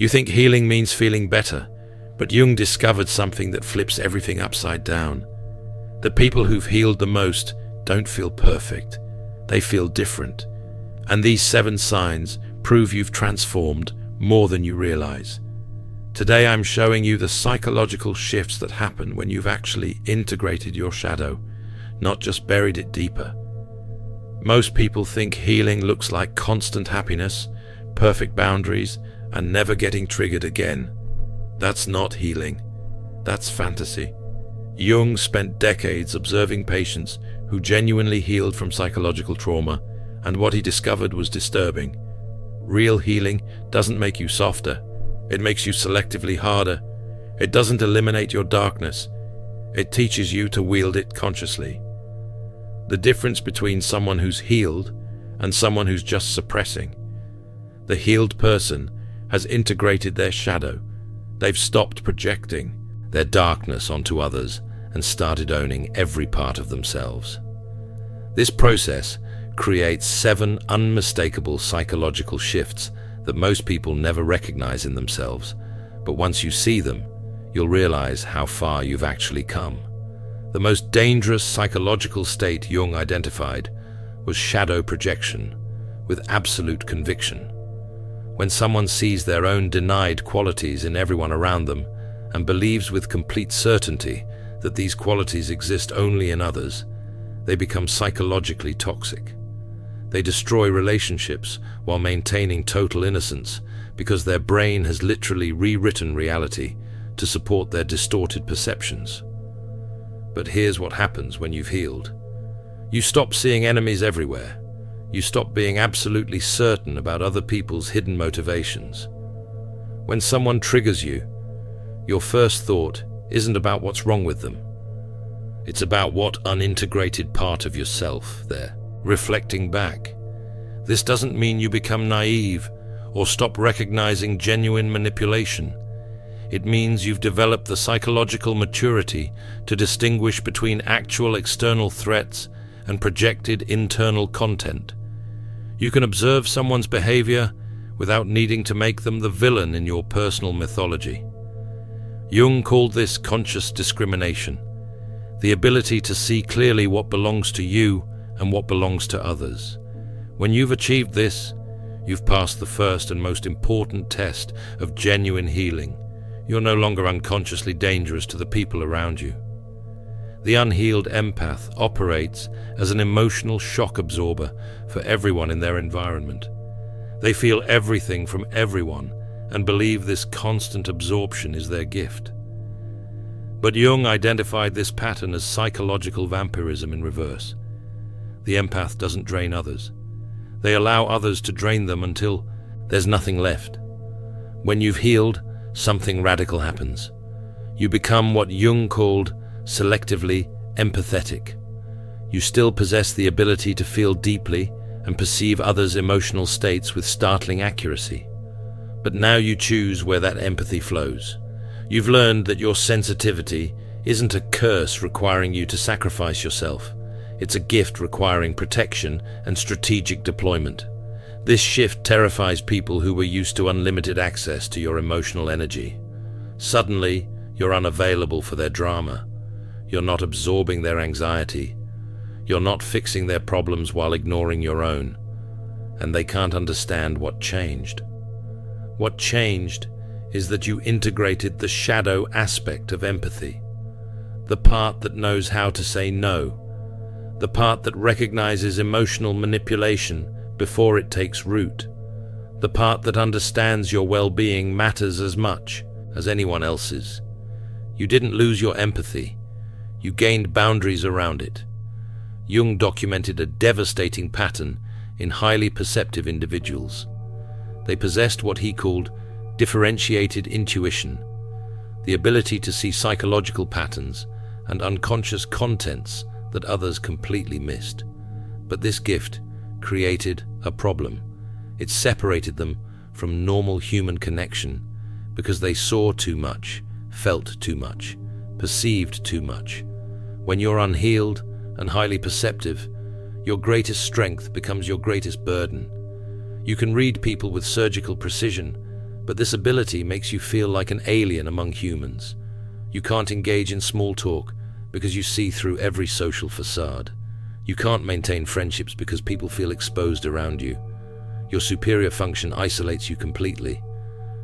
You think healing means feeling better, but Jung discovered something that flips everything upside down. The people who've healed the most don't feel perfect. They feel different. And these 7 signs prove you've transformed more than you realize. Today I'm showing you the psychological shifts that happen when you've actually integrated your shadow, not just buried it deeper. Most people think healing looks like constant happiness, perfect boundaries, and never getting triggered again. That's not healing. That's fantasy. Jung spent decades observing patients who genuinely healed from psychological trauma, and what he discovered was disturbing. Real healing doesn't make you softer. It makes you selectively harder. It doesn't eliminate your darkness. It teaches you to wield it consciously. The difference between someone who's healed and someone who's just suppressing. The healed person has integrated their shadow. They've stopped projecting their darkness onto others and started owning every part of themselves. This process creates 7 unmistakable psychological shifts that most people never recognize in themselves, but once you see them, you'll realize how far you've actually come. The most dangerous psychological state Jung identified was shadow projection, with absolute conviction. When someone sees their own denied qualities in everyone around them and believes with complete certainty that these qualities exist only in others, they become psychologically toxic. They destroy relationships while maintaining total innocence because their brain has literally rewritten reality to support their distorted perceptions. But here's what happens when you've healed. You stop seeing enemies everywhere. You stop being absolutely certain about other people's hidden motivations. When someone triggers you, your first thought isn't about what's wrong with them. It's about what unintegrated part of yourself they're reflecting back. This doesn't mean you become naive or stop recognizing genuine manipulation. It means you've developed the psychological maturity to distinguish between actual external threats and projected internal content. You can observe someone's behavior without needing to make them the villain in your personal mythology. Jung called this conscious discrimination, the ability to see clearly what belongs to you and what belongs to others. When you've achieved this, you've passed the first and most important test of genuine healing. You're no longer unconsciously dangerous to the people around you. The unhealed empath operates as an emotional shock absorber for everyone in their environment. They feel everything from everyone and believe this constant absorption is their gift. But Jung identified this pattern as psychological vampirism in reverse. The empath doesn't drain others. They allow others to drain them until there's nothing left. When you've healed, something radical happens. You become what Jung called selectively empathetic. You still possess the ability to feel deeply and perceive others' emotional states with startling accuracy. But now you choose where that empathy flows. You've learned that your sensitivity isn't a curse requiring you to sacrifice yourself. It's a gift requiring protection and strategic deployment. This shift terrifies people who were used to unlimited access to your emotional energy. Suddenly, you're unavailable for their drama. You're not absorbing their anxiety. You're not fixing their problems while ignoring your own. And they can't understand what changed. What changed is that you integrated the shadow aspect of empathy. The part that knows how to say no. The part that recognizes emotional manipulation before it takes root. The part that understands your well-being matters as much as anyone else's. You didn't lose your empathy. You gained boundaries around it. Jung documented a devastating pattern in highly perceptive individuals. They possessed what he called differentiated intuition, the ability to see psychological patterns and unconscious contents that others completely missed. But this gift created a problem. It separated them from normal human connection because they saw too much, felt too much, perceived too much. When you're unhealed and highly perceptive, your greatest strength becomes your greatest burden. You can read people with surgical precision, But this ability makes you feel like an alien among humans. You can't engage in small talk because you see through every social facade. You can't maintain friendships because people feel exposed around you. Your superior function isolates you completely.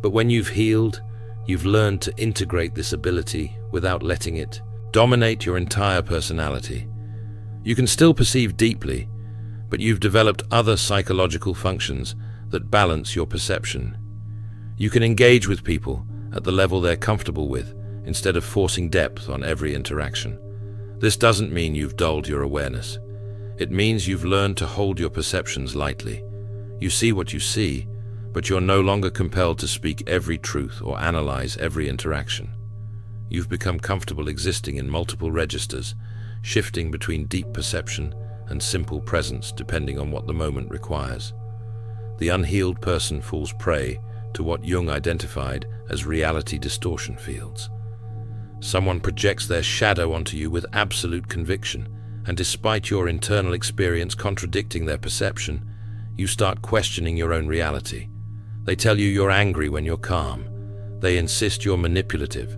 But when you've healed, you've learned to integrate this ability without letting it dominate your entire personality. You can still perceive deeply, but you've developed other psychological functions that balance your perception. You can engage with people at the level they're comfortable with, instead of forcing depth on every interaction. This doesn't mean you've dulled your awareness. It means you've learned to hold your perceptions lightly. You see what you see, but you're no longer compelled to speak every truth or analyze every interaction. You've become comfortable existing in multiple registers, shifting between deep perception and simple presence depending on what the moment requires. The unhealed person falls prey to what Jung identified as reality distortion fields. Someone projects their shadow onto you with absolute conviction, and despite your internal experience contradicting their perception, you start questioning your own reality. They tell you you're angry when you're calm. They insist you're manipulative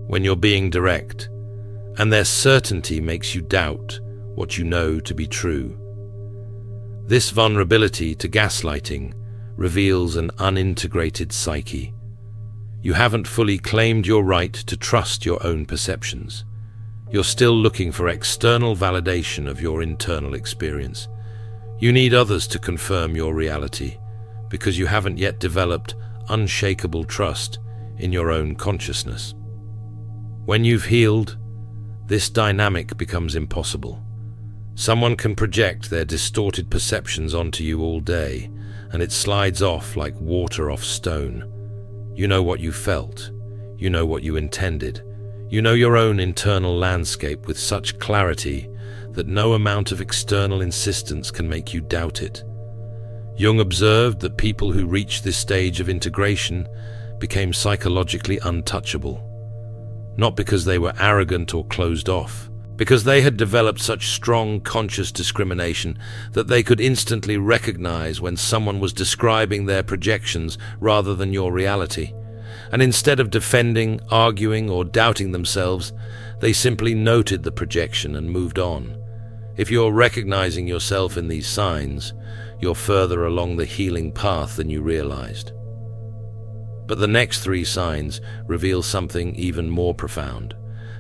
when you're being direct. And their certainty makes you doubt what you know to be true. This vulnerability to gaslighting reveals an unintegrated psyche. You haven't fully claimed your right to trust your own perceptions. You're still looking for external validation of your internal experience. You need others to confirm your reality because you haven't yet developed unshakable trust in your own consciousness. When you've healed, this dynamic becomes impossible. Someone can project their distorted perceptions onto you all day, and it slides off like water off stone. You know what you felt. You know what you intended. You know your own internal landscape with such clarity that no amount of external insistence can make you doubt it. Jung observed that people who reached this stage of integration became psychologically untouchable. Not because they were arrogant or closed off, because they had developed such strong conscious discrimination that they could instantly recognize when someone was describing their projections rather than your reality. And instead of defending, arguing, or doubting themselves, they simply noted the projection and moved on. If you're recognizing yourself in these signs, you're further along the healing path than you realized. But the next 3 signs reveal something even more profound.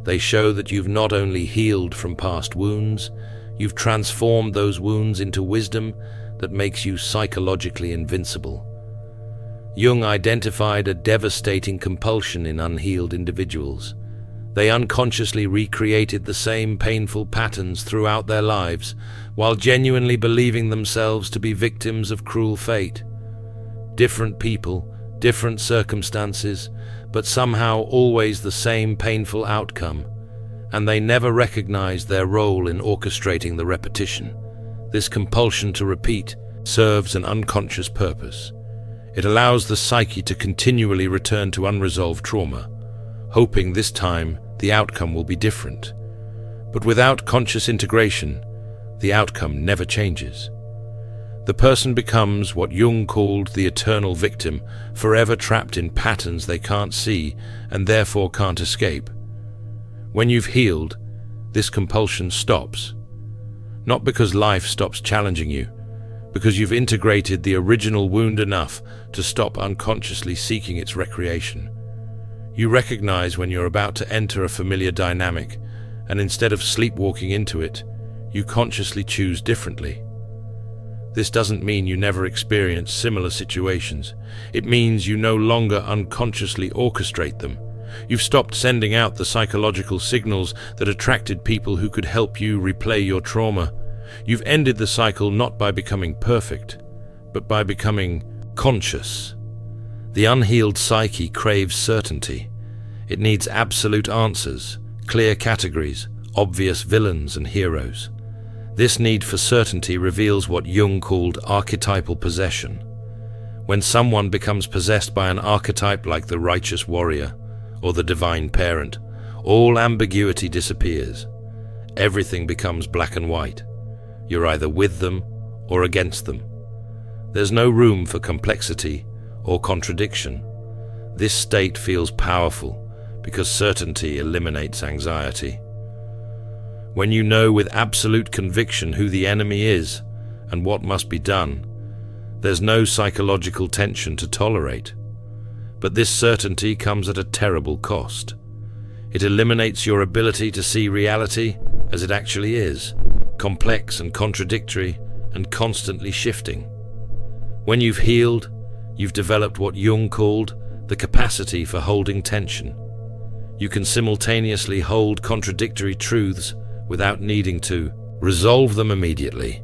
They show that you've not only healed from past wounds, you've transformed those wounds into wisdom that makes you psychologically invincible. Jung identified a devastating compulsion in unhealed individuals. They unconsciously recreated the same painful patterns throughout their lives, while genuinely believing themselves to be victims of cruel fate. Different people, different circumstances, but somehow always the same painful outcome, and they never recognized their role in orchestrating the repetition. This compulsion to repeat serves an unconscious purpose. It allows the psyche to continually return to unresolved trauma, hoping this time the outcome will be different. But without conscious integration, the outcome never changes. The person becomes what Jung called the eternal victim, forever trapped in patterns they can't see and therefore can't escape. When you've healed, this compulsion stops. Not because life stops challenging you, because you've integrated the original wound enough to stop unconsciously seeking its recreation. You recognize when you're about to enter a familiar dynamic, and instead of sleepwalking into it, you consciously choose differently. This doesn't mean you never experience similar situations. It means you no longer unconsciously orchestrate them. You've stopped sending out the psychological signals that attracted people who could help you replay your trauma. You've ended the cycle not by becoming perfect, but by becoming conscious. The unhealed psyche craves certainty. It needs absolute answers, clear categories, obvious villains and heroes. This need for certainty reveals what Jung called archetypal possession. When someone becomes possessed by an archetype like the righteous warrior or the divine parent, all ambiguity disappears. Everything becomes black and white. You're either with them or against them. There's no room for complexity or contradiction. This state feels powerful because certainty eliminates anxiety. When you know with absolute conviction who the enemy is and what must be done, there's no psychological tension to tolerate. But this certainty comes at a terrible cost. It eliminates your ability to see reality as it actually is, complex and contradictory and constantly shifting. When you've healed, you've developed what Jung called the capacity for holding tension. You can simultaneously hold contradictory truths without needing to resolve them immediately.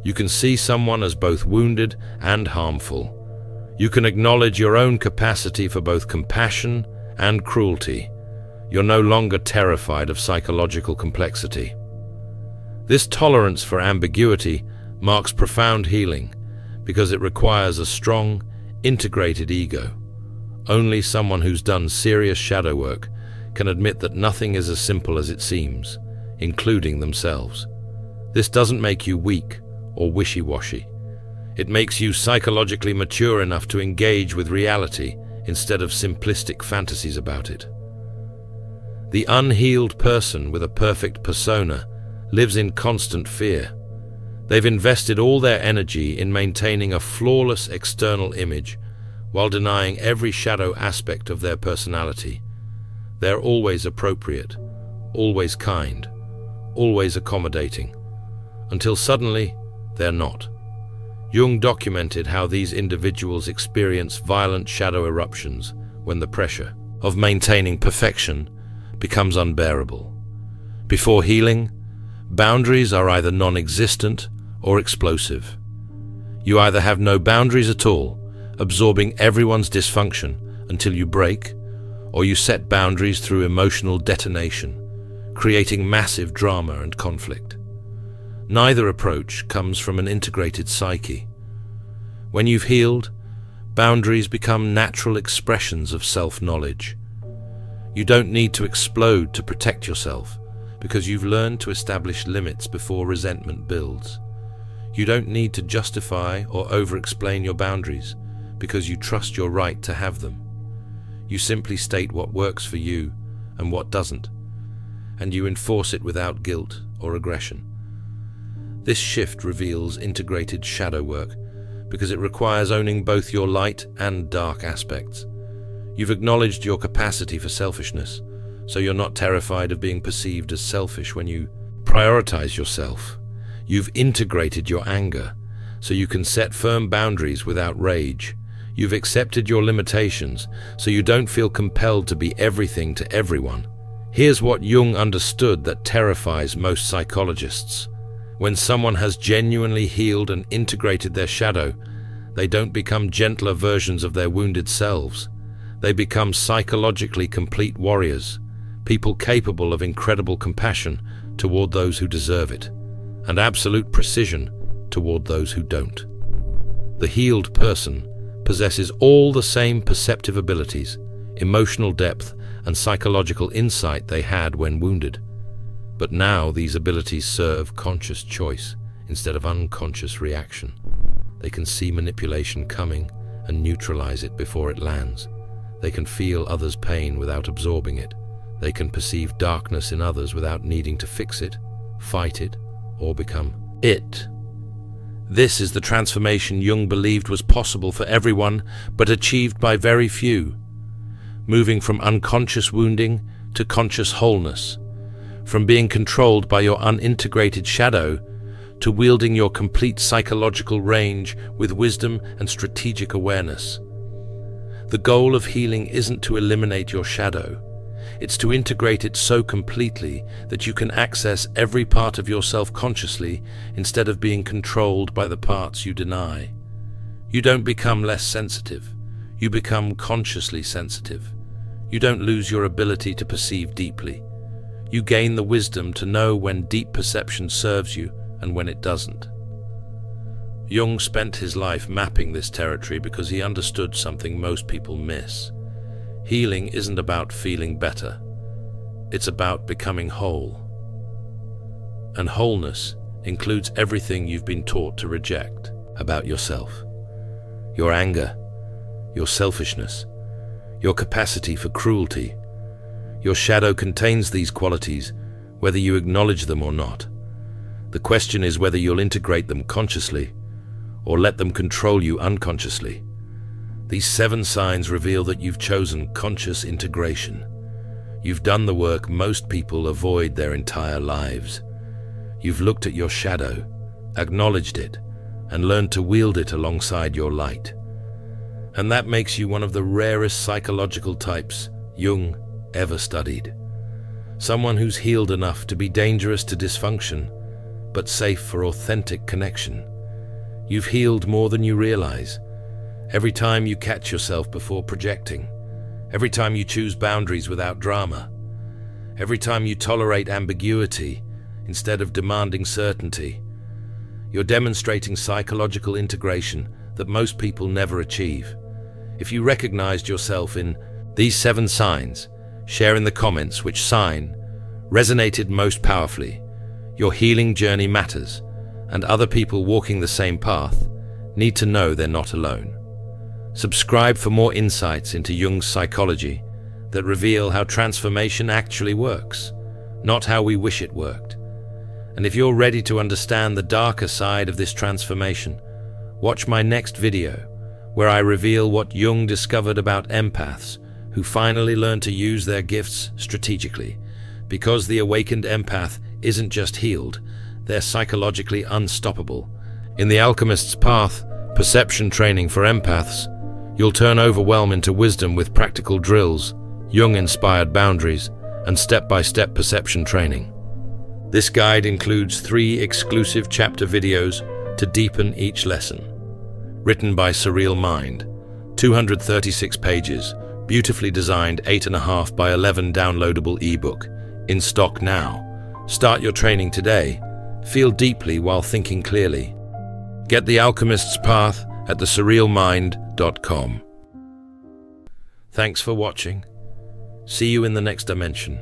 You can see someone as both wounded and harmful. You can acknowledge your own capacity for both compassion and cruelty. You're no longer terrified of psychological complexity. This tolerance for ambiguity marks profound healing because it requires a strong, integrated ego. Only someone who's done serious shadow work can admit that nothing is as simple as it seems, including themselves. This doesn't make you weak or wishy-washy. It makes you psychologically mature enough to engage with reality instead of simplistic fantasies about it. The unhealed person with a perfect persona lives in constant fear. They've invested all their energy in maintaining a flawless external image while denying every shadow aspect of their personality. They're always appropriate, always kind, always accommodating, until suddenly they're not. Jung documented how these individuals experience violent shadow eruptions when the pressure of maintaining perfection becomes unbearable. Before healing, boundaries are either non-existent or explosive. You either have no boundaries at all, absorbing everyone's dysfunction until you break, or you set boundaries through emotional detonation, creating massive drama and conflict. Neither approach comes from an integrated psyche. When you've healed, boundaries become natural expressions of self-knowledge. You don't need to explode to protect yourself because you've learned to establish limits before resentment builds. You don't need to justify or over-explain your boundaries because you trust your right to have them. You simply state what works for you and what doesn't, and you enforce it without guilt or aggression. This shift reveals integrated shadow work because it requires owning both your light and dark aspects. You've acknowledged your capacity for selfishness, so you're not terrified of being perceived as selfish when you prioritize yourself. You've integrated your anger, so you can set firm boundaries without rage. You've accepted your limitations, so you don't feel compelled to be everything to everyone. Here's what Jung understood that terrifies most psychologists. When someone has genuinely healed and integrated their shadow, they don't become gentler versions of their wounded selves. They become psychologically complete warriors, people capable of incredible compassion toward those who deserve it, and absolute precision toward those who don't. The healed person possesses all the same perceptive abilities, emotional depth, and psychological insight they had when wounded. But now these abilities serve conscious choice instead of unconscious reaction. They can see manipulation coming and neutralize it before it lands. They can feel others' pain without absorbing it. They can perceive darkness in others without needing to fix it, fight it, or become it. This is the transformation Jung believed was possible for everyone, but achieved by very few. Moving from unconscious wounding to conscious wholeness. From being controlled by your unintegrated shadow to wielding your complete psychological range with wisdom and strategic awareness. The goal of healing isn't to eliminate your shadow. It's to integrate it so completely that you can access every part of yourself consciously instead of being controlled by the parts you deny. You don't become less sensitive. You become consciously sensitive. You don't lose your ability to perceive deeply. You gain the wisdom to know when deep perception serves you and when it doesn't. Jung spent his life mapping this territory because he understood something most people miss. Healing isn't about feeling better. It's about becoming whole. And wholeness includes everything you've been taught to reject about yourself. Your anger, your selfishness, your capacity for cruelty. Your shadow contains these qualities, whether you acknowledge them or not. The question is whether you'll integrate them consciously or let them control you unconsciously. These 7 signs reveal that you've chosen conscious integration. You've done the work most people avoid their entire lives. You've looked at your shadow, acknowledged it, and learned to wield it alongside your light. And that makes you one of the rarest psychological types Jung ever studied. Someone who's healed enough to be dangerous to dysfunction, but safe for authentic connection. You've healed more than you realize. Every time you catch yourself before projecting, every time you choose boundaries without drama, every time you tolerate ambiguity instead of demanding certainty, you're demonstrating psychological integration that most people never achieve. If you recognized yourself in these 7 signs, share in the comments which sign resonated most powerfully. Your healing journey matters, and other people walking the same path need to know they're not alone. Subscribe for more insights into Jung's psychology that reveal how transformation actually works, not how we wish it worked. And if you're ready to understand the darker side of this transformation, watch my next video, where I reveal what Jung discovered about empaths who finally learn to use their gifts strategically. Because the awakened empath isn't just healed, they're psychologically unstoppable. In The Alchemist's Path, perception training for empaths, you'll turn overwhelm into wisdom with practical drills, Jung-inspired boundaries, and step-by-step perception training. This guide includes 3 exclusive chapter videos to deepen each lesson. Written by Surreal Mind, 236 pages, beautifully designed 8.5 by 11 downloadable ebook, in stock now. Start your training today. Feel deeply while thinking clearly. Get The Alchemist's Path at thesurrealmind.com. Thanks for watching. See you in the next dimension.